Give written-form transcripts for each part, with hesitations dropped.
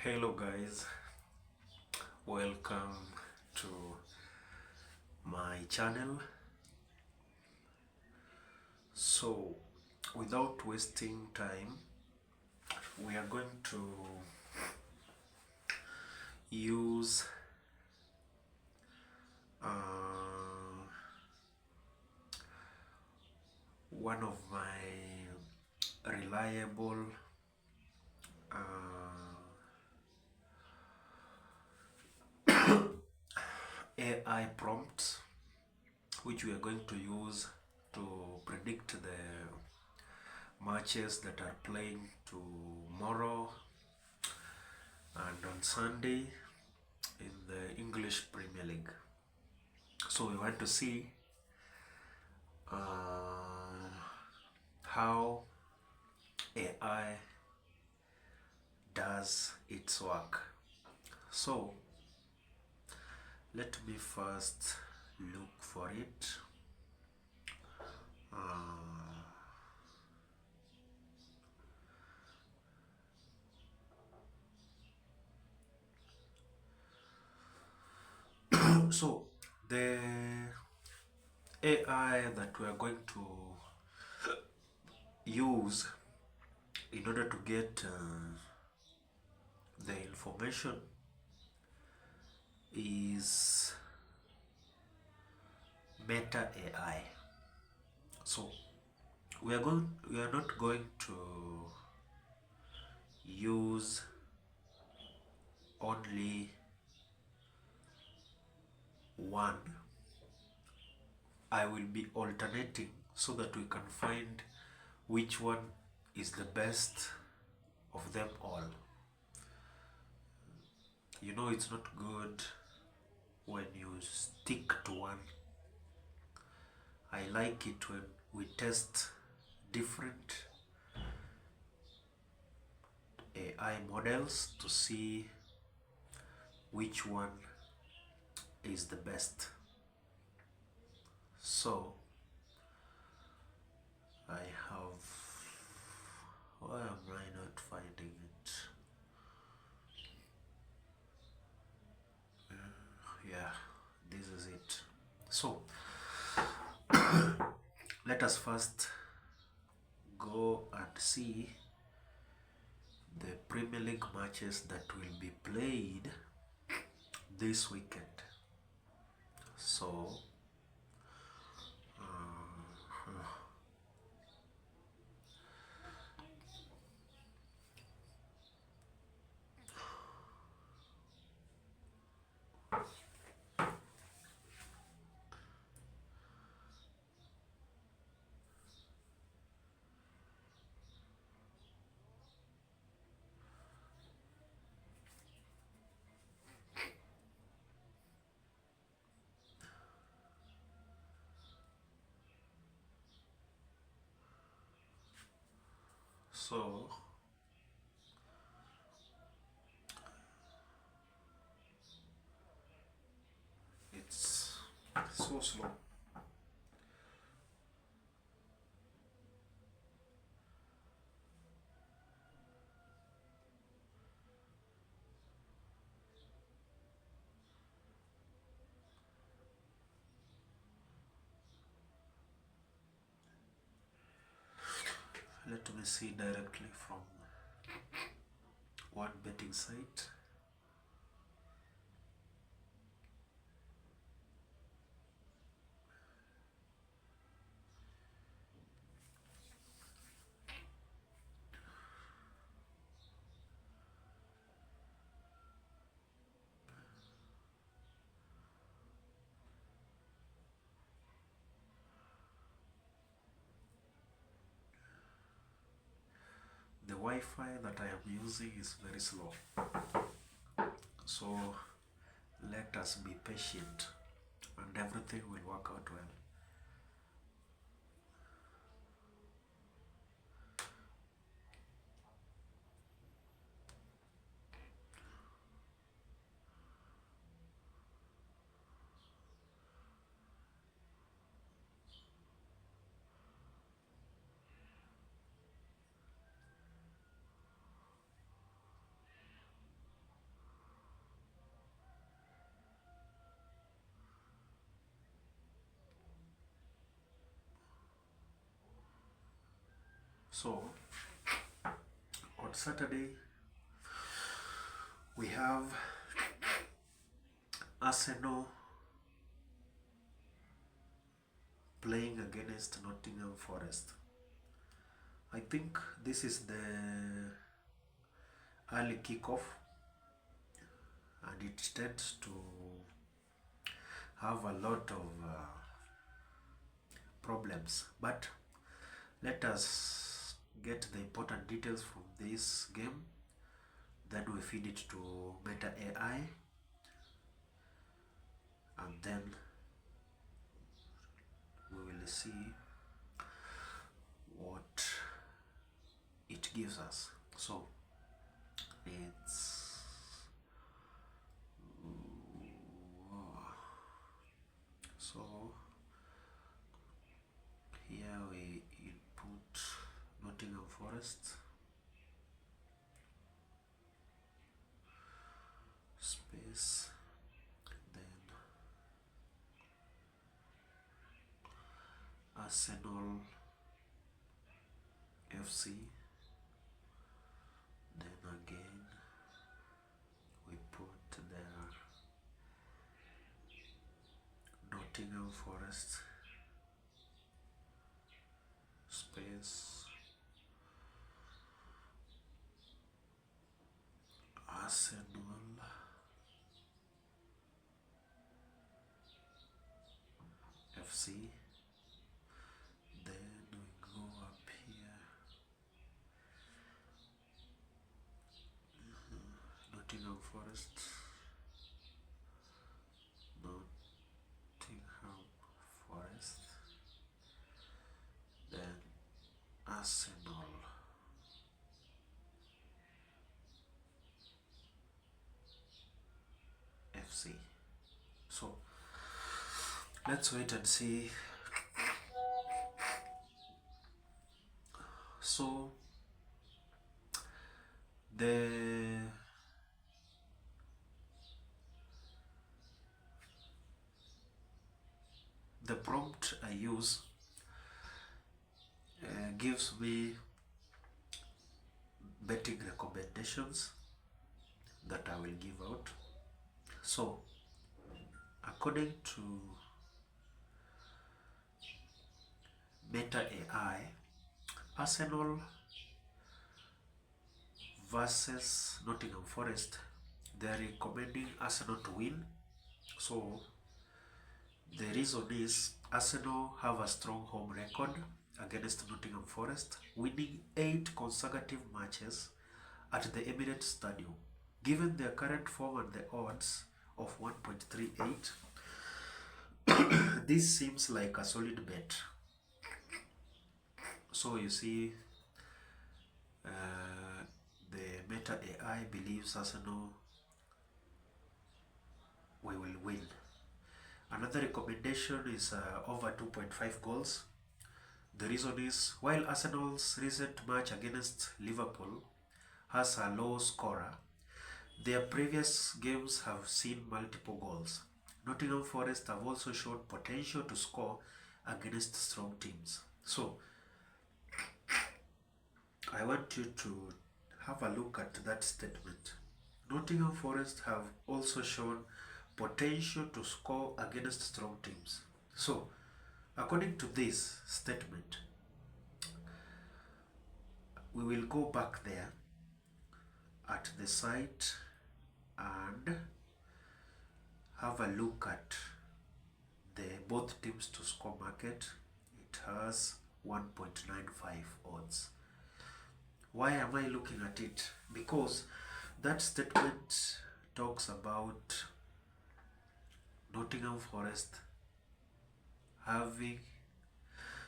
Hello guys, welcome to my channel. So, without wasting time, we are going to use one of my reliable AI prompts, which we are going to use to predict the matches that are playing tomorrow and on Sunday in the English Premier League. So we want to see how AI does its work. So let me first look for it. So the AI that we are going to use in order to get the information is Meta AI. So we are not going to use only one. I will be alternating so that we can find which one is the best of them all. You know, it's not good when you stick to one. I like it when we test different AI models to see which one is the best. So I have, why am I not finding it? Yeah, this is it. So let us first go and see the Premier League matches that will be played this weekend. So so it's so slow. Let me see directly from one betting site. The Wi-Fi that I am using is very slow, so let us be patient and everything will work out well. So on Saturday we have Arsenal playing against Nottingham Forest. I think this is the early kickoff, and it tends to have a lot of problems. But let us get the important details from this game, then we feed it to Meta AI, and then we will see what it gives us. So it's so here we input Nottingham Forest space, then Arsenal FC, then again we put there Nottingham Forest space Arsenal FC, then we go up here, Nottingham Forest, Nottingham Forest, then Arsenal FC. So let's wait and see. So the prompt I use gives me betting recommendations that I will give out. So according to Meta AI, Arsenal versus Nottingham Forest, they are recommending Arsenal to win. So the reason is Arsenal have a strong home record against Nottingham Forest, winning 8 consecutive matches at the Emirates Stadium. Given their current form and the odds of 1.38, this seems like a solid bet. So you see, the Meta AI believes Arsenal we will win. Another recommendation is over 2.5 goals. The reason is, while Arsenal's recent match against Liverpool has a low scorer, their previous games have seen multiple goals. Nottingham Forest have also shown potential to score against strong teams. So I want you to have a look at that statement. Nottingham Forest have also shown potential to score against strong teams. So according to this statement, we will go back there at the site and have a look at the both teams to score market. It has 1.95 odds. Why am I looking at it? Because that statement talks about Nottingham Forest having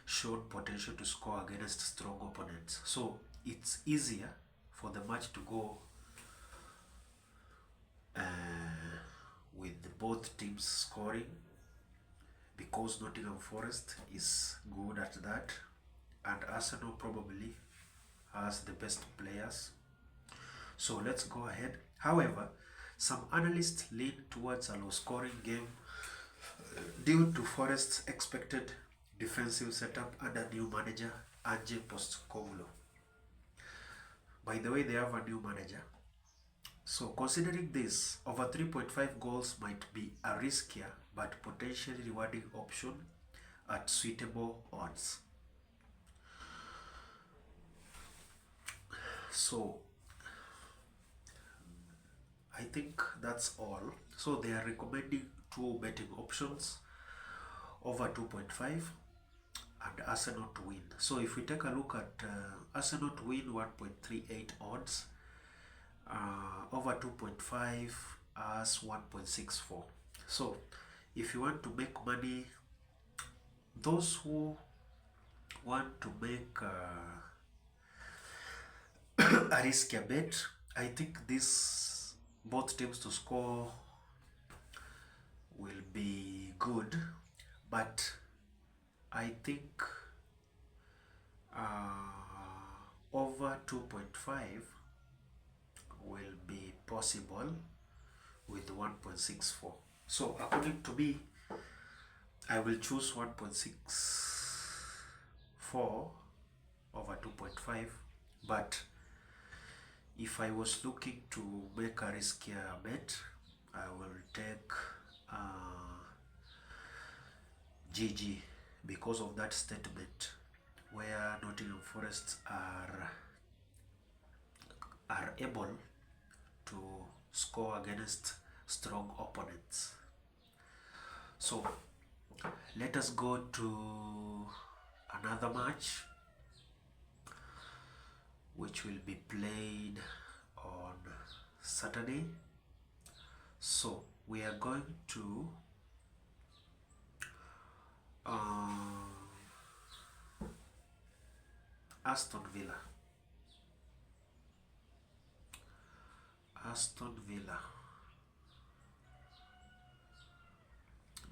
shown potential to score against strong opponents. So it's easier for the match to go with both teams scoring, because Nottingham Forest is good at that and Arsenal probably has the best players. So let's go ahead. However, some analysts lean towards a low scoring game due to Forest's expected defensive setup under new manager Ange Postecoglou. By the way, they have a new manager. So considering this, over 3.5 goals might be a riskier but potentially rewarding option at suitable odds. So I think that's all. So they are recommending two betting options: over 2.5 and Arsenal to win. So if we take a look at Arsenal to win, 1.38 odds, over 2.5 as 1.64. So if you want to make money, those who want to make a riskier bet, I think this both teams to score will be good, but I think over 2.5 will be possible with 1.64. So according to me, I will choose 1.64 over 2.5, but if I was looking to make a riskier bet, I will take GG because of that statement where Nottingham Forest are able to score against strong opponents. So let us go to another match which will be played on Saturday. So we are going to Aston Villa. Aston Villa.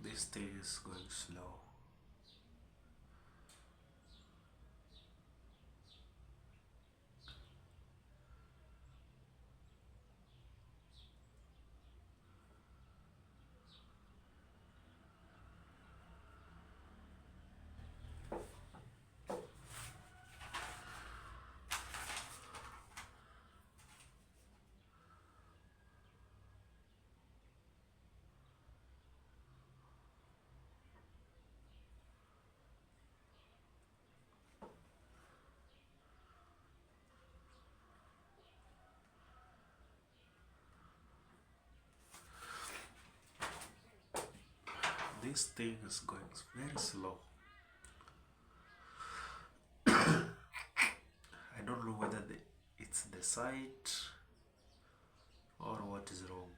This thing is going slow. This thing is going very slow. I don't know whether it's the site or what is wrong.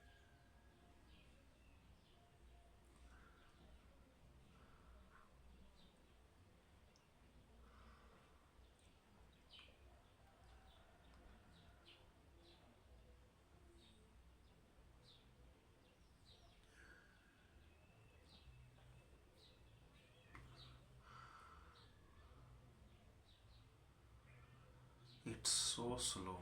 It's so slow.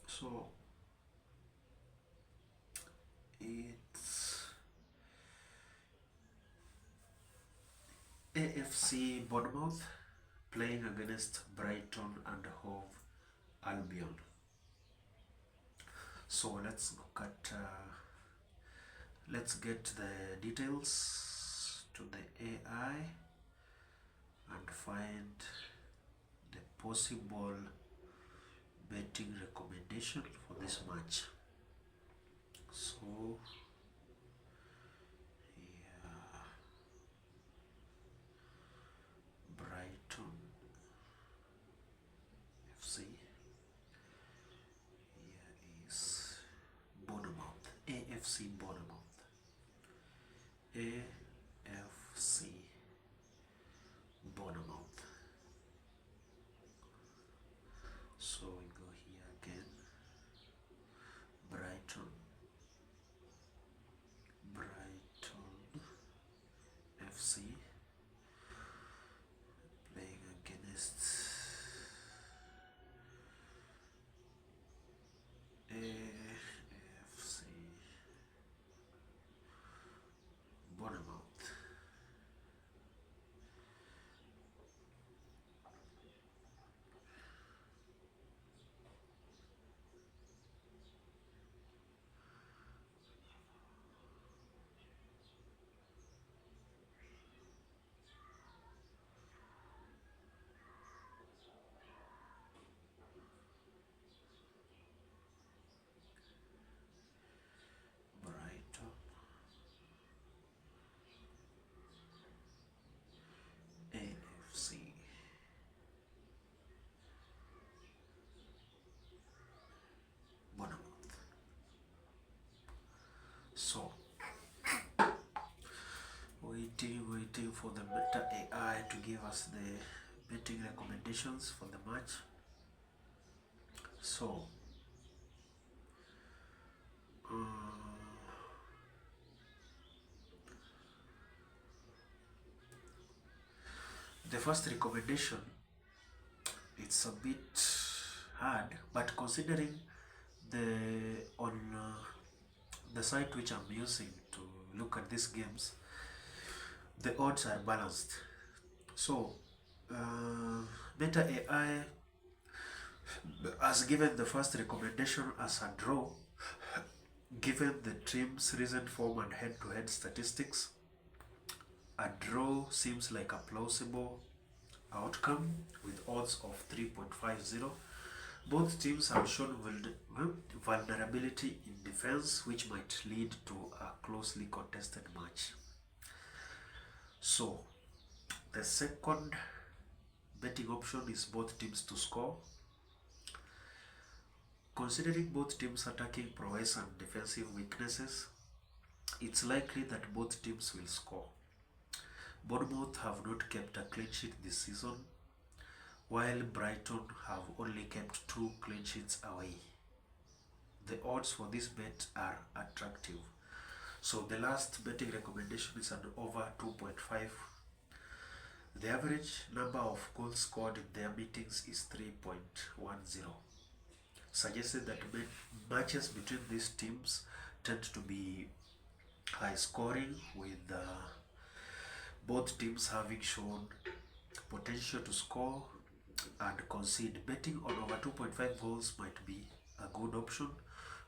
So it's AFC Bournemouth playing against Brighton and Hove Albion. So let's look at let's get the details to the AI and find the possible betting recommendation for this match. So yeah, Brighton FC. Here is Bournemouth, AFC Bournemouth. AFC Bournemouth. So we go here again. Brighton FC playing against AFC Bournemouth. Brighton AFC Bournemouth. So waiting for the Meta AI to give us the betting recommendations for the match. So the first recommendation, it's a bit hard, but considering the on the site which I'm using to look at these games, the odds are balanced. So Meta AI has given the first recommendation as a draw, given the team's recent form and head-to-head statistics. A draw seems like a plausible outcome with odds of 3.50. Both teams have shown vulnerability in defense, which might lead to a closely contested match. So, the second betting option is both teams to score. Considering both teams' attacking prowess and defensive weaknesses, it's likely that both teams will score. Bournemouth have not kept a clean sheet this season, while Brighton have only kept 2 clean sheets away. The odds for this bet are attractive. So the last betting recommendation is an over 2.5. The average number of goals scored in their meetings is 3.10, suggesting that matches between these teams tend to be high scoring, with both teams having shown potential to score and concede. Betting on over 2.5 goals might be a good option,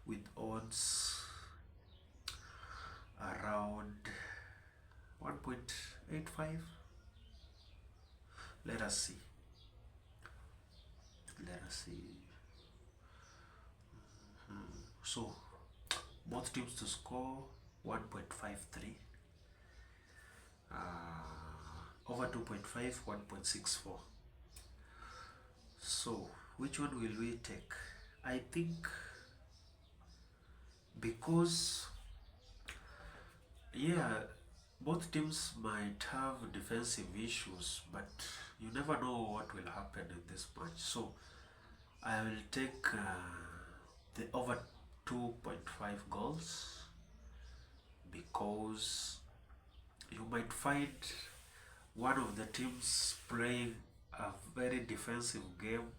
with odds around 1.85. Let us see. So both teams to score 1.53, over 2.5 1.64. So which one will we take? I think, because both teams might have defensive issues, but you never know what will happen in this match. So I will take the over 2.5 goals, because you might find one of the teams playing a very defensive game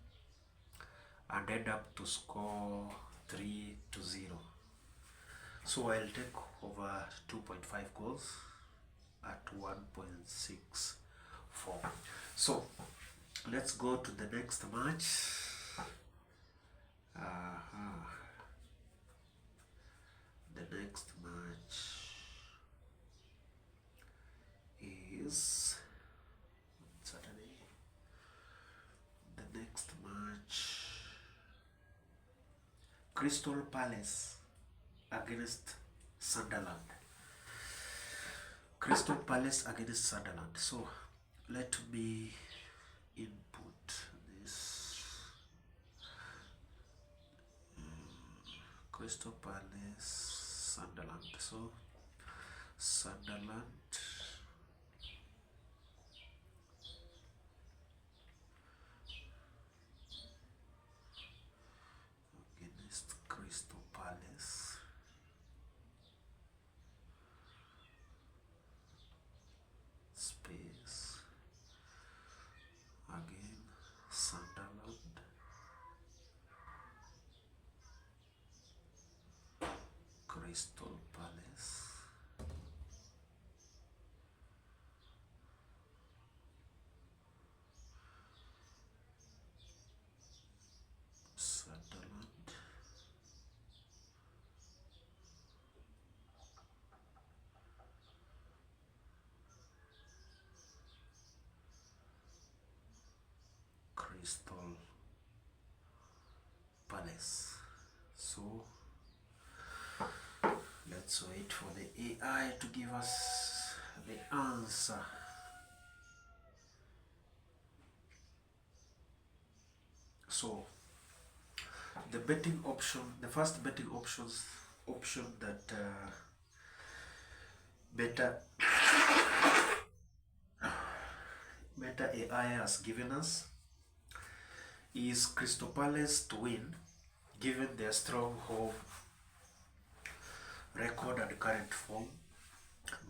and end up to score 3-0. So I'll take over 2.5 goals at 1.64. So let's go to the next match. The next match is Saturday. The next match, Crystal Palace against Sunderland. Crystal Palace against Sunderland. So let me input this. Crystal Palace, Sunderland. So Sunderland against Crystal Palace. Space again, Sunderland, Crystal Palace, Sunderland, Crystal Palace. So let's wait for the AI to give us the answer. So the betting option, the first betting option that Meta AI has given us is Crystal Palace to win, given their strong home record and current form.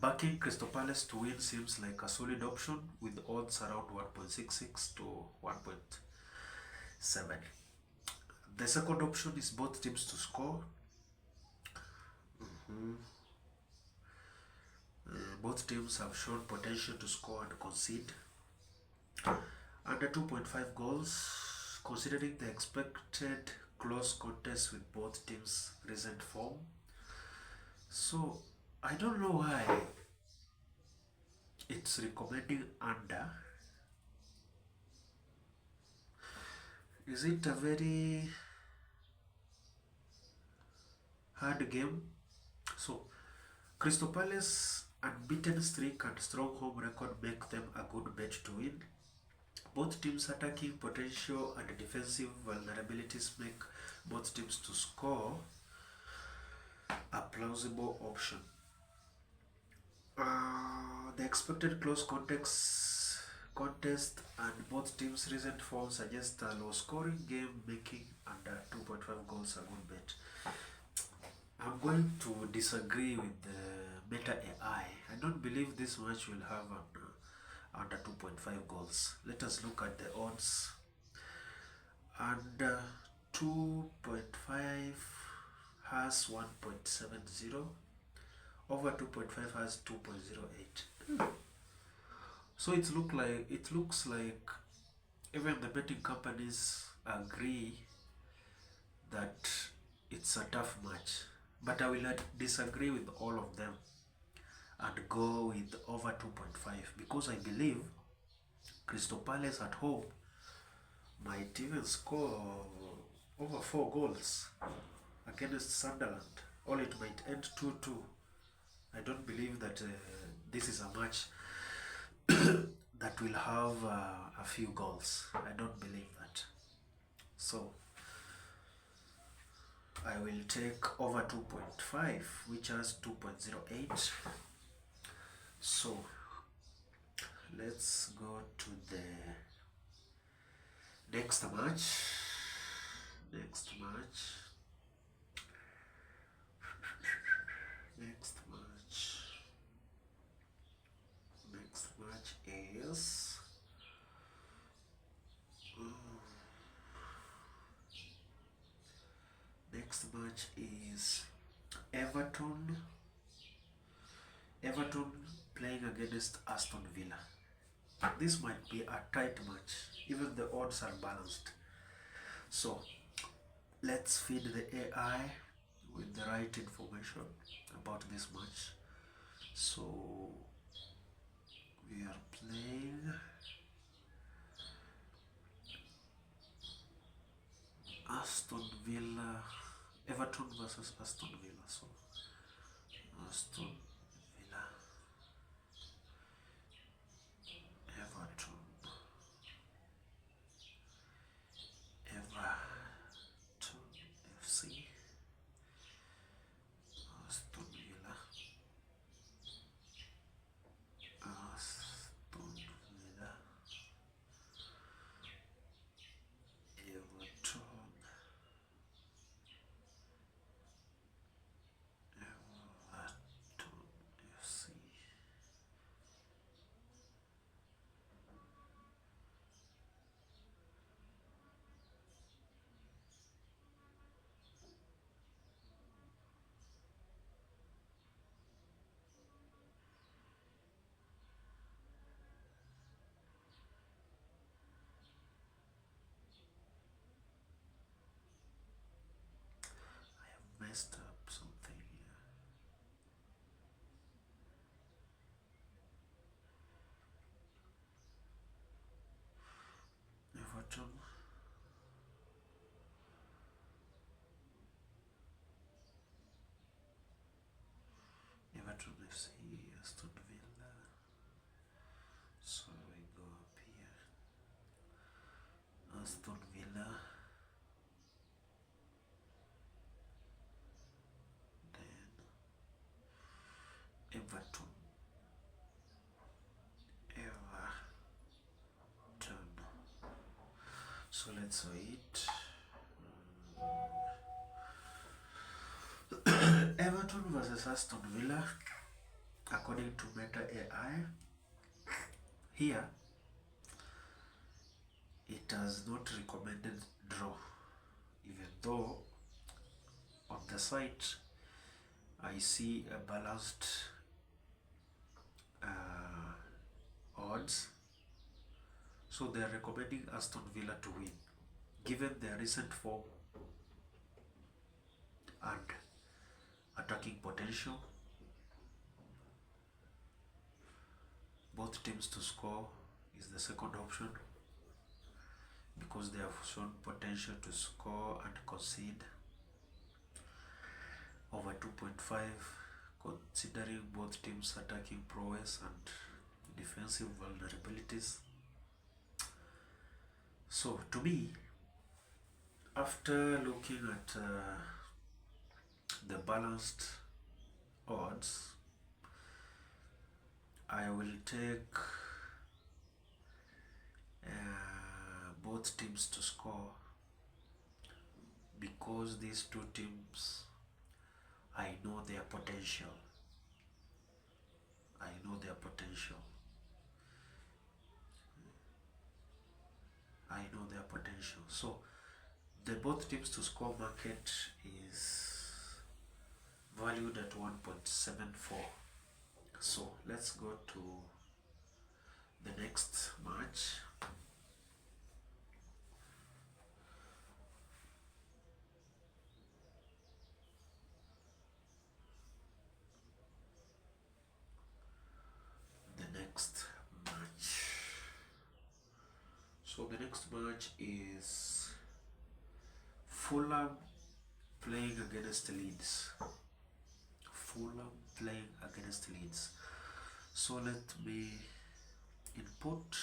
Backing Crystal Palace to win seems like a solid option with odds around 1.66 to 1.7. The second option is both teams to score. Both teams have shown potential to score and concede under 2.5 goals, considering the expected close contest with both teams' recent form. So I don't know why it's recommending under. Is it a very hard game? So Crystal Palace unbeaten streak and strong home record make them a good bet to win. Both teams' attacking potential and defensive vulnerabilities make both teams to score a plausible option. The expected close contest and both teams' recent form suggest a low-scoring game, making under 2.5 goals a good bet. I'm going to disagree with the Meta AI. I don't believe this match will have under 2.5 goals. Let us look at the odds. Under 2.5 has 1.70. Over 2.5 has 2.08. So it looks like even the betting companies agree that it's a tough match. But I will disagree with all of them and go with over 2.5 because I believe Crystal Palace at home might even score over 4 goals against Sunderland, or it might end 2-2. I don't believe that this is a match that will have a few goals. I don't believe that. So I will take over 2.5, which has 2.08. So let's go to the next match. Next match is Everton playing against Aston Villa. This might be a tight match, even the odds are balanced. So let's feed the AI with the right information about this match. So we are playing Aston Villa, Everton versus Aston Villa. So Aston Villa, Everton, FC, Aston Villa, messed up something here. Everton. Everton FC, Aston Villa. So we go up here. Aston Villa. Then Everton. Everton. So let's wait. Everton versus Aston Villa, according to Meta AI. Here, it has not recommended draw, even though on the site I see a balanced odds. So they are recommending Aston Villa to win, given their recent form and attacking potential. Both teams to score is the second option, because they have shown potential to score and concede over 2.5, considering both teams' attacking prowess and defensive vulnerabilities. So to me, after looking at the balanced odds, I will take both teams to score, because these two teams, I know their potential. I know their potential. I know their potential. So the both teams to score market is valued at 1.74. So let's go to the next match. So the next match is Fulham playing against Leeds. Fulham playing against Leeds. So let me input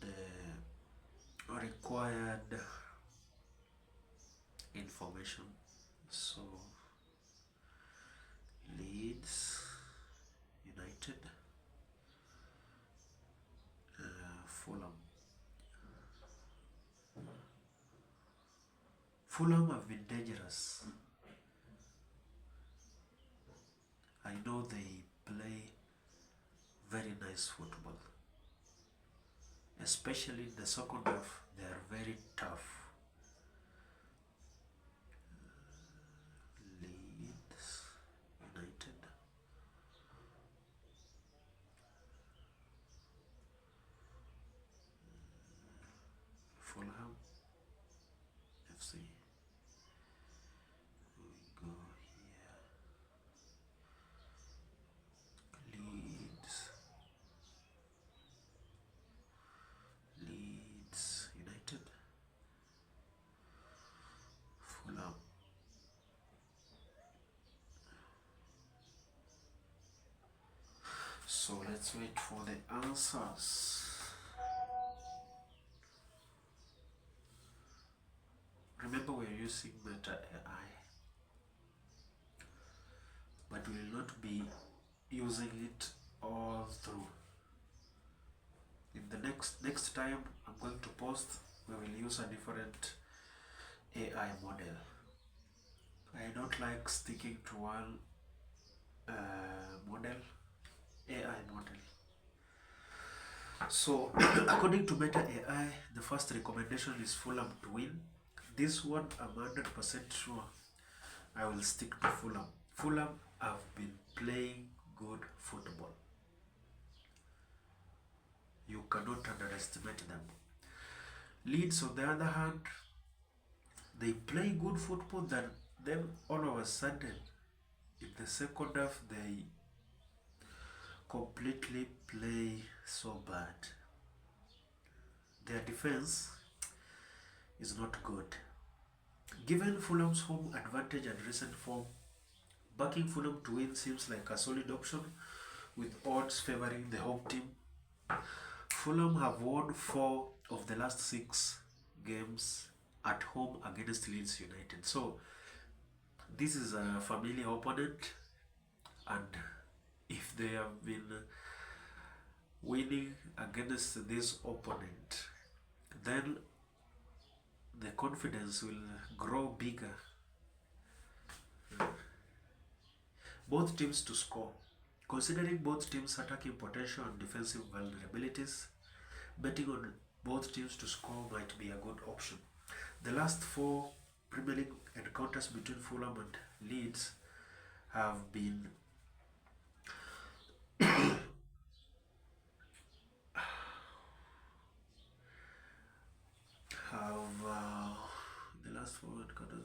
the required information. So Leeds United, Fulham. Fulham have been dangerous. I know they play very nice football, especially in the second half. They are very tough. Leeds United. Fulham FC. We go here. Leeds United. Fulham. So let's wait for the answers. Remember, we're using Meta AI, but we will not be using it all through. In the next time I'm going to post, we will use a different AI model. I don't like sticking to one model, AI model. So according to Meta AI, the first recommendation is Fulham to win. This one I'm 100% sure I will stick to Fulham. Fulham have been playing good football. You cannot underestimate them. Leeds, on the other hand, They play good football, then all of a sudden, in the second half, they completely play so bad. Their defense is not good. Given Fulham's home advantage and recent form, backing Fulham to win seems like a solid option with odds favoring the home team. Fulham have won 4 of the last 6 games at home against Leeds United. So this is a familiar opponent, and if they have been winning against this opponent, then the confidence will grow bigger. Both teams to score. Considering both teams' attacking potential and defensive vulnerabilities, betting on both teams to score might be a good option. The last 4 Premier League encounters between Fulham and Leeds have been have the last 4 encounters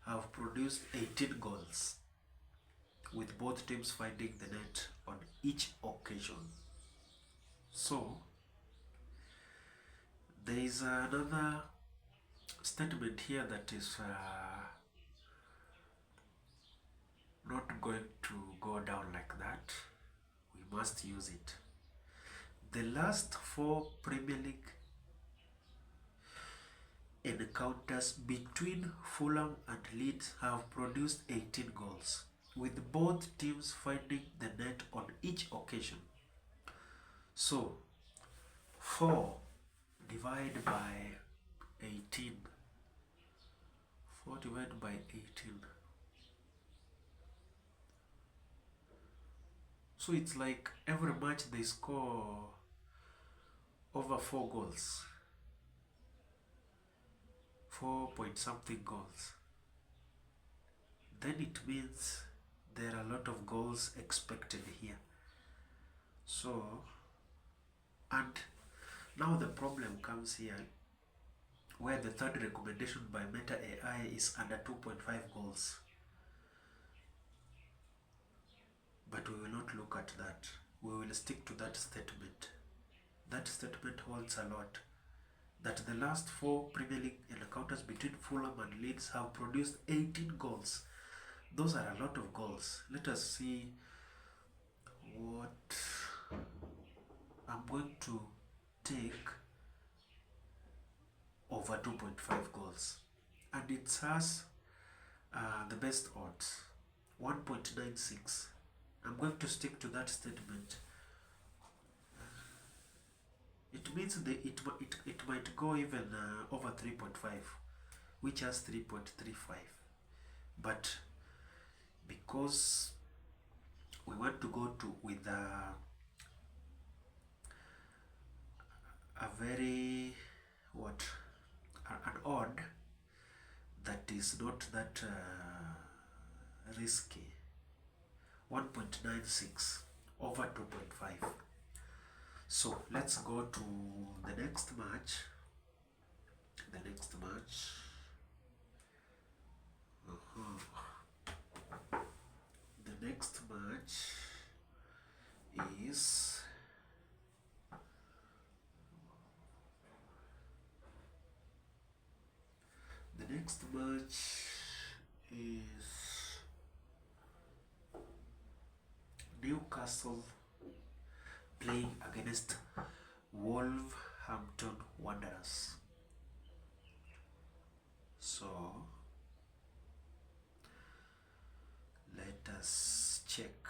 have produced 18 goals, with both teams finding the net on each occasion. So there is another statement here that is not going to go down like that. We must use it. The last 4 Premier League encounters between Fulham and Leeds have produced 18 goals, with both teams finding the net on each occasion. So 4 divided by 18. 4 divided by 18. So it's like every match they score over 4 goals. 4 point something goals. Then it means there are a lot of goals expected here. So, and now the problem comes here, where the third recommendation by Meta AI is under 2.5 goals. But we will not look at that. We will stick to that statement. That statement holds a lot. That the last 4 Premier League encounters between Fulham and Leeds have produced 18 goals. Those are a lot of goals. Let us see what I'm going to take over 2.5 goals. And it has the best odds, 1.96. I'm going to stick to that statement. It means it might go even over 3.5, which has 3.35. But because we want to go to with a very an odd that is not that risky, 1.96 over 2.5. So let's go to the next match. The next match. The next match is Newcastle playing against Wolverhampton Wanderers. So let us check.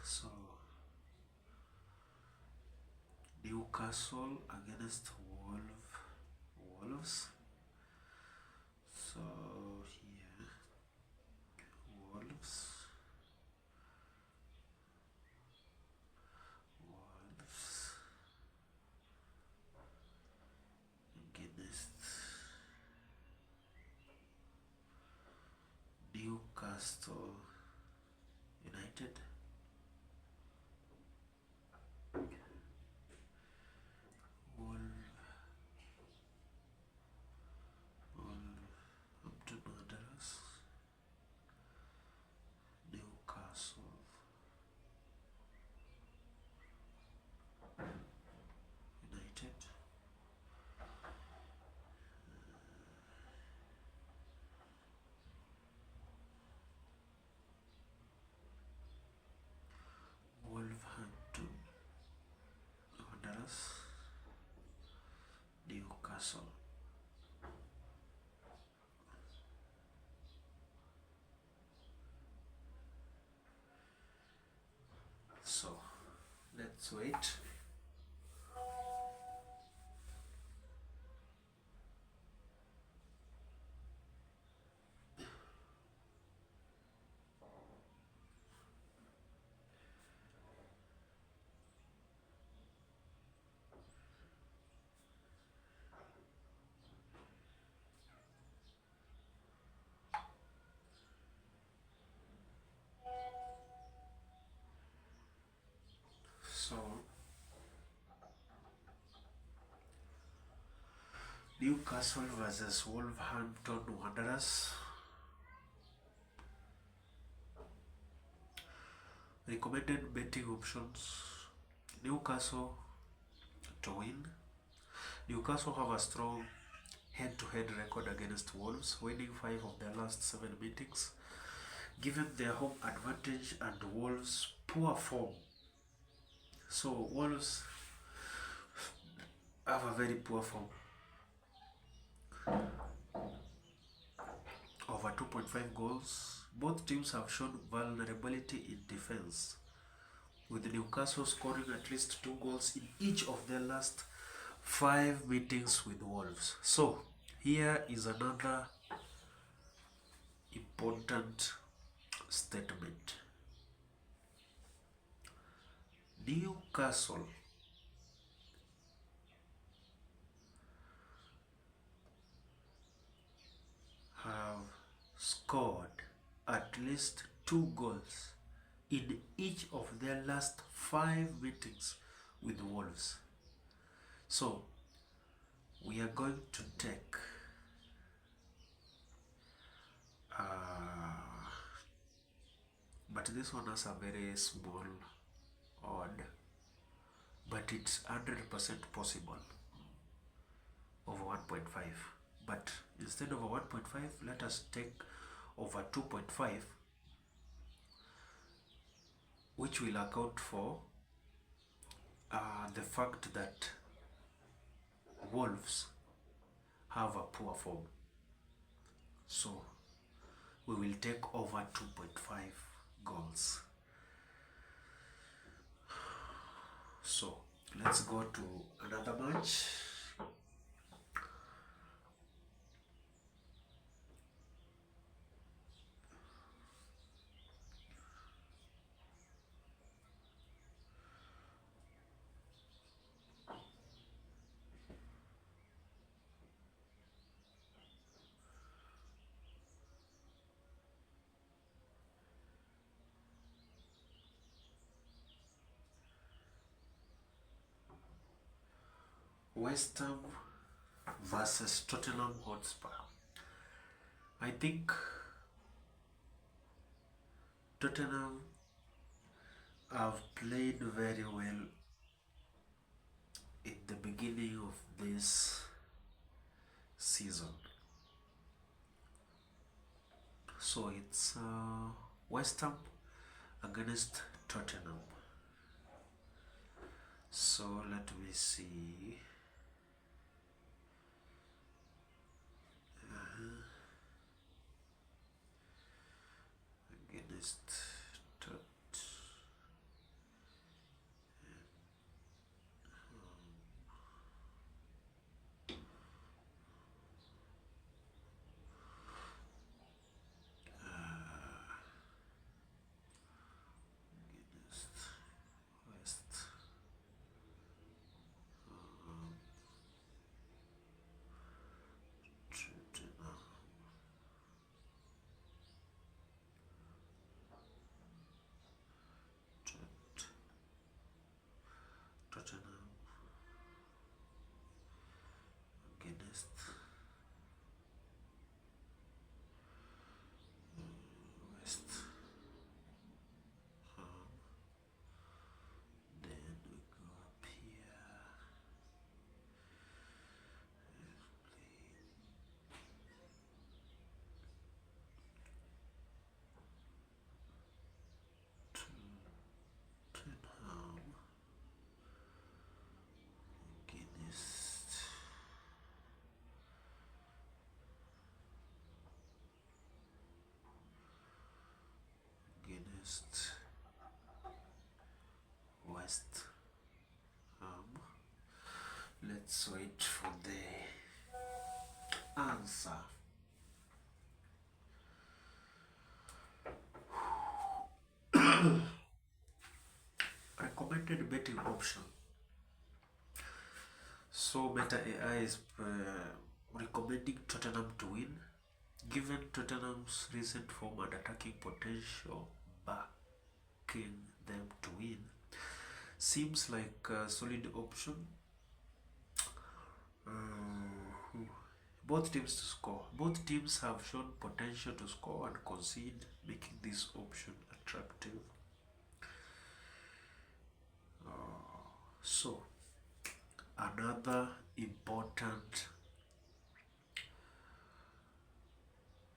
So Newcastle against Wolves. So here, Wolves against Newcastle United. Wanderers, Newcastle. So let's wait. So Newcastle versus Wolverhampton Wanderers. Recommended betting options: Newcastle to win. Newcastle have a strong head-to-head record against Wolves, winning 5 of their last 7 meetings. Given their home advantage and Wolves' poor form, so Wolves have a very poor form. Over 2.5 goals. Both teams have shown vulnerability in defense, with Newcastle scoring at least 2 goals in each of their last 5 meetings with Wolves. So here is another important statement. Newcastle have scored at least 2 goals in each of their last 5 meetings with Wolves. So we are going to take but this one has a very small odd, but it's 100% possible over 1.5. But instead of 1.5, let us take over 2.5, which will account for the fact that Wolves have a poor form. So we will take over 2.5 goals. So let's go to another match. West Ham versus Tottenham Hotspur. I think Tottenham have played very well in the beginning of this season. So it's West Ham against Tottenham. So let me see. Against Tot. Against West. against West Ham. Let's wait for the answer. Recommended betting option. So Meta AI is recommending Tottenham to win. Given Tottenham's recent form and attacking potential, backing them to win seems like a solid option. Both teams to score. Both teams have shown potential to score and concede, making this option attractive. So, another important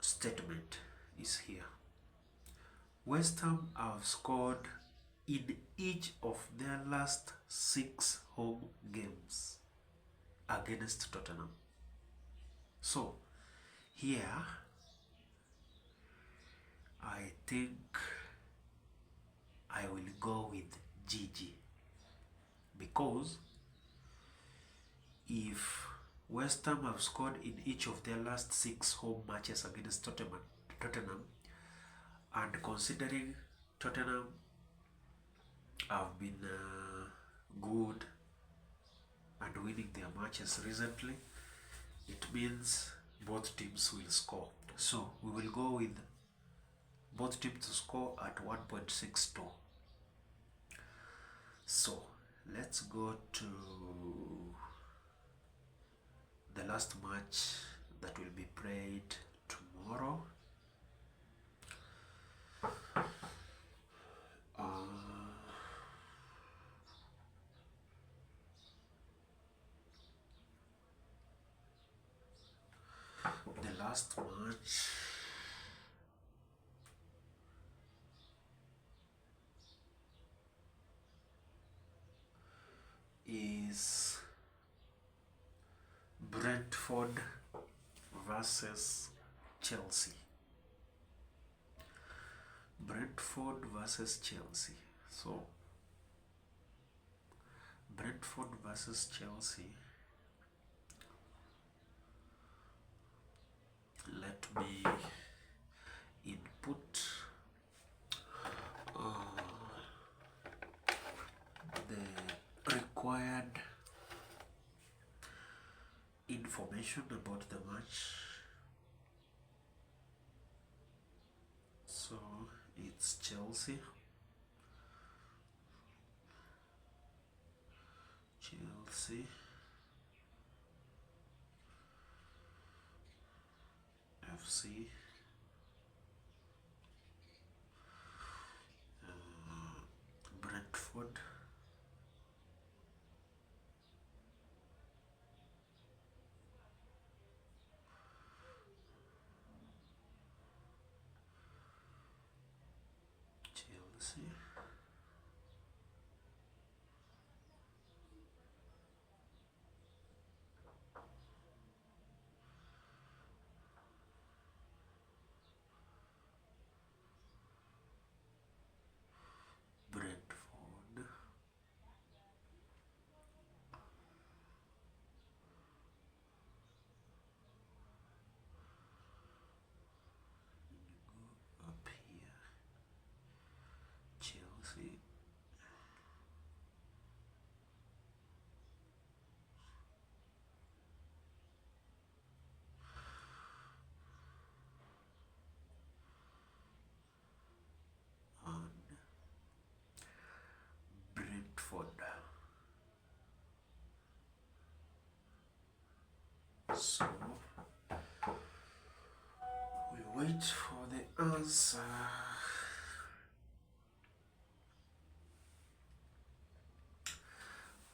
statement is here. West Ham have scored in each of their last 6 home games against Tottenham. So, here, I think I will go with GG, because if West Ham have scored in each of their last 6 home matches against Tottenham, and considering Tottenham have been good and winning their matches recently, it means both teams will score. So we will go with both teams to score at 1.62. So let's go to the last match that will be played tomorrow. The last match is Brentford versus Chelsea. Brentford versus Chelsea. So, Brentford versus Chelsea. Let me input the required information about the match. So it's Chelsea, FC, Brentford, Chelsea, Brentford, up here, Chelsea, and Brentford. So we wait for the answer.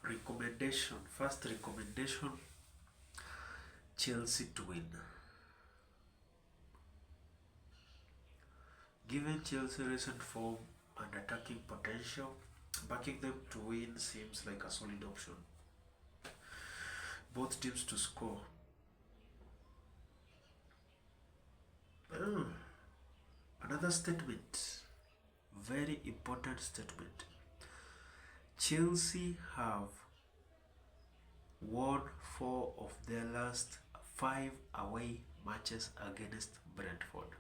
Recommendation. First recommendation, Chelsea to win. Given Chelsea's recent form and attacking potential, backing them to win seems like a solid option. Both teams to score. Another statement. Very important statement. Chelsea have won 4 of their last 5 away matches against Brentford.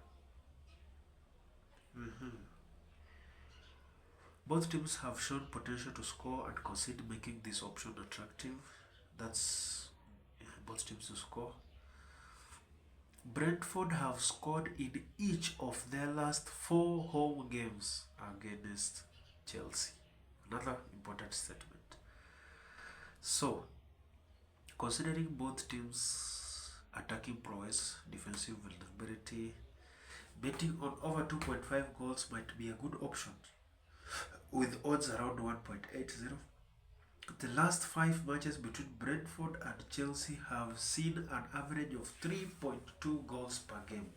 Both teams have shown potential to score and concede, making this option attractive. That's both teams to score. Brentford have scored in each of their last 4 home games against Chelsea. Another important statement. So, considering both teams' attacking prowess, defensive vulnerability, betting on over 2.5 goals might be a good option with odds around 1.80. The last 5 matches between Brentford and Chelsea have seen an average of 3.2 goals per game.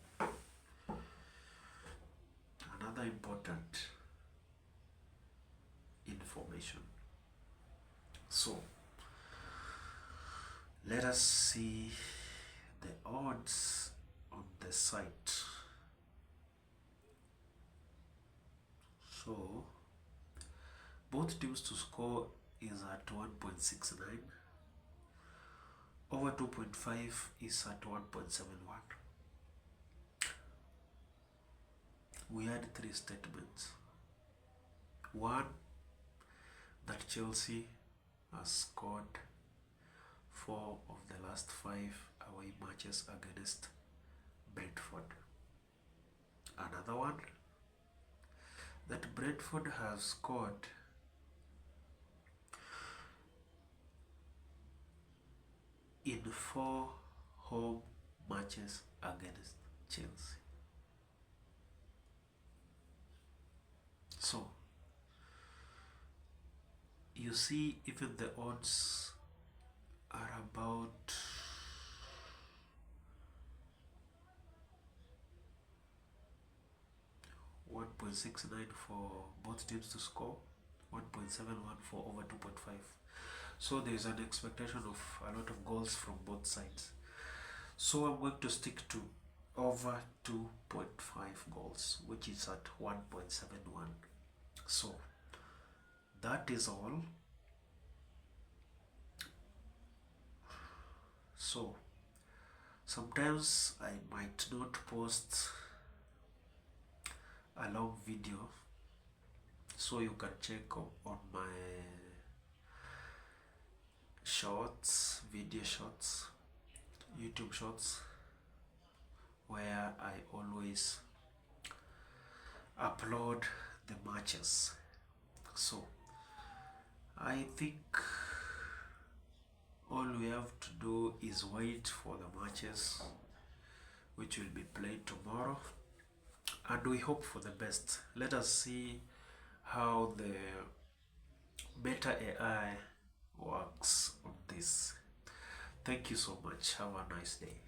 Another important information. So, let us see the odds on the site. So, both teams to score is at 1.69. Over 2.5 is at 1.71. We had 3 statements. One, that Chelsea has scored 4 of the last 5 away matches against Brentford. Another one, that Brentford has scored in 4 home matches against Chelsea. So, you see, even the odds are about 1.69 for both teams to score, 1.71 for over 2.5. So there is an expectation of a lot of goals from both sides. So I'm going to stick to over 2.5 goals, which is at 1.71. So that is all. So sometimes I might not post a long video, so you can check on my shorts, video shorts, YouTube shorts, where I always upload the matches. So I think all we have to do is wait for the matches which will be played tomorrow, and we hope for the best. Let us see how the Meta AI works on this. Thank you so much. Have a nice day.